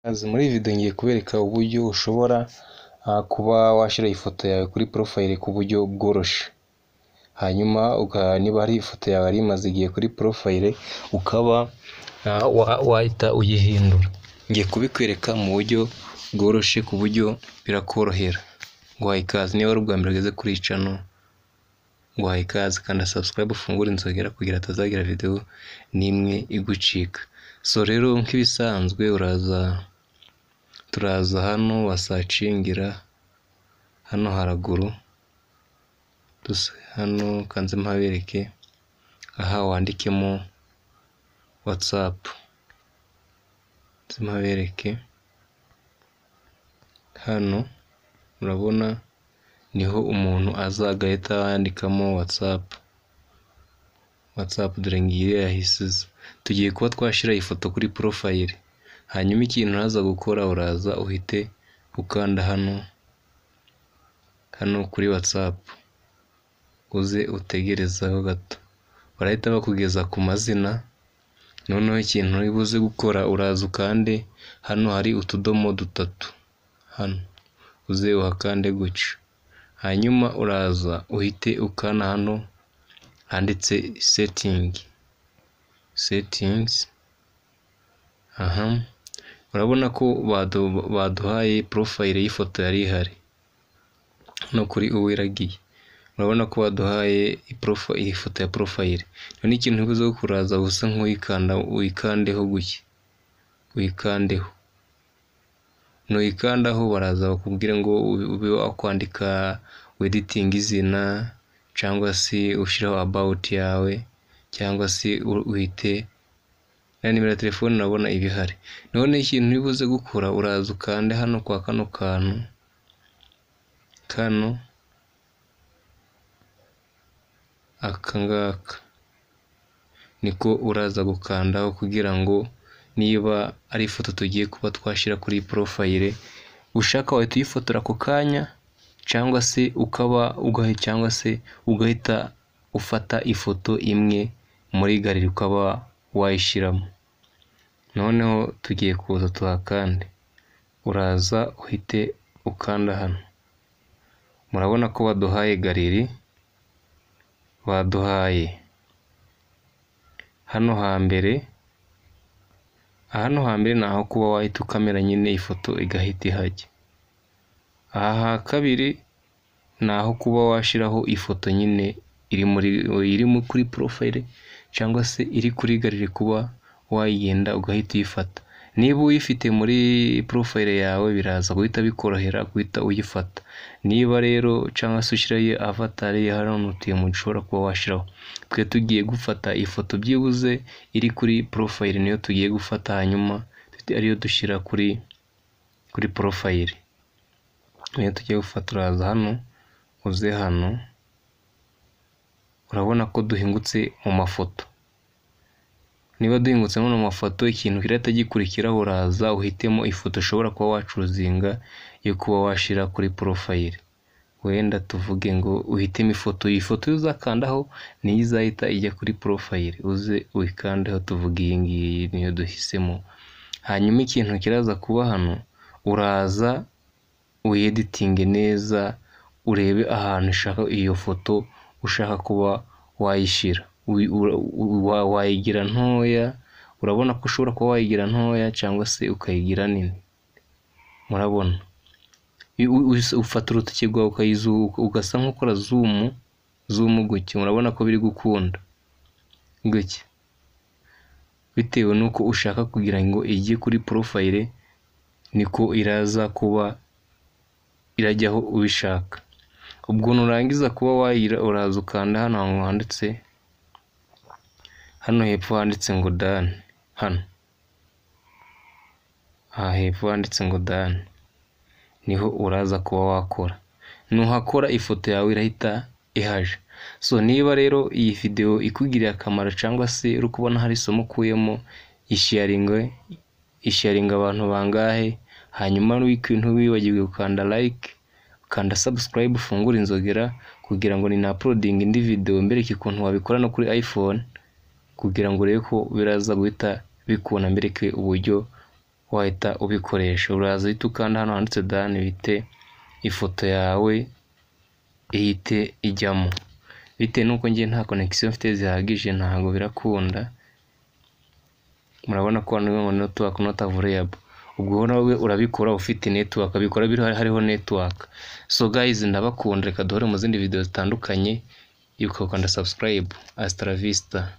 Muri iyi video ngiye kubereka uburyo ushobora kuba washyira ifoto yawe kuri profile ku buryo bworoshye. Hanyuma niba hari ifoto yawe yari imaze igihe kuri profile ukaba wahita uyihindura. Ngiye kubikwereka mu buryo bworoshye ku buryo birakorohera. Nguhaye ikaze niba ari ubwa mbere ugeze kuri iyi channel. Nguhaye ikaze kanda subscribe ufungure inzogera kugira atazagira video nimwe igucika. So rero nk'ibisanzwe turaza hano wasacingira hano haraguru hano kanze mpabereke aha wandikemo WhatsApp mpabereke hano urabona niho umuntu azagahita yandikamo WhatsApp dore ngiye yahisize. Tugiye kuba twashira ifoto kuri profile. Hanyuma ikintu uraza gukora uraza uhite ukanda hano kuri WhatsApp uze utegerezaho gato barahita bakugeza ku mazina. Noneho ikintu uri buze gukora uraza ukande hano hari utudomo dutatu hano uze uhakande gutyo. Hanyuma uraza uhite ukana hano handitse settings. Urabona ko baduhaye profile y'ifoto yari ihari no kuri uwiragiye. Urabona ko baduhaye ifoto ya profile. None ikintu ubuze kuraza gusa nk'uyikanda uyikandeho gutya uyikandeho. Nuyikandaho baraza bakubwira ngo ube wakwandika editing izina cyangwa se ushiraho about yawe cyangwa se uhite na nimero ya telefone nabona ibihari. None ikintu nibuze gukora uraza ukande hano kwa kano kantu akangaka niko uraza gukandaho kugira ngo niba ari ifoto tugiye kuba twashira kuri profile ushaka wahita uyifotora ako kanya cyangwa se ugahita ufata ifoto imwe muri galeri ukaba wayishiramo. Noneho tugiye kuza tuhakande uraza uhite ukanda hano. Murabona ko baduhaye galeri baduhaye hano hambere naho kuba wahita ukamera nyine ifoto igahita ihajya. Aha kabiri naho kuba washiraho ifoto nyine iri kuri profile cyangwa se iri kuri galeri kuba wayigenda ugahita uyifata. Niba uyifite muri profile yawe biraza guhita bikorohera guhita uyifata. Niba rero cyangwa se ushirayo avatar ya hano utuye mu ushobora kuba washiraho. Twe tugiye gufata ifoto byibuze iri kuri profile niyo tugiye gufata hanyuma ariyo dushira kuri profile. Niyo tugiye gufata uraza hano uze hano urabona ko duhingutse mu mafoto. Niba duhingutse mu mafoto ikintu kirahita gikurikiraho uraza uhitemo ifoto ushobora kuba wacuruzinga yo kuba washira kuri profile. Wenda tuvuge ngo uhitemo ifoto uzakandaho niyo izahita ijya kuri profile uze uyikandeho tuvuge iyi ngiyi niyo duhisemo. Hanyuma ikintu kiraza kuba hano uraza uyeditinge neza urebe ahantu ushaka iyo foto ushaka kuba wayishira. Wayigira ntoya, urabona ko ushobora kuba wayigira ntoya cyangwa se ukayigira nini. Murabona ufata urutoki rwawe ugasa nk'ukora zoom gutya. Murabona ko biri gukunda gutya bitewe nuko ushaka kugira ngo ijye kuri profile niko iraza kuba irajyaho ubishaka. Ubwo nurangiza kuba wayira uraza ukanda hano handitse hano hepfo handitse ngo done. Hano hepfo handitse ngo done niho uraza kuba wakora. Nuhakora ifoto yawe irahita ihaje. So niba rero iyi video ikugiriye akamaro cyangwa se uri kubona hari isomo ukuyemo isharinga abantu bangahe. Hanyuma ntiwibagirwe gukanda like kanda subscribe ufungure inzogera kugira ngo ni uploading indi video mbereke ukuntu wabikora no kuri iPhone kugira ngo urebe ko biraza guhita bikuna mbereke uburyo wahita ubikoresha. Uraza uhita ukanda hano handitse done bite ifoto yawe ihite ijyamo. Bitewe nuko ngiye nta connection mfite zihagije ntago birakunda. Murabona ko hano network not available. Ubwo nawe urabikora ufite network, abikora hariho network. So guys, ndabakunda, reka duhure mu zindi video zitandukanye. Yuko kanda subscribe. Hasta la vista.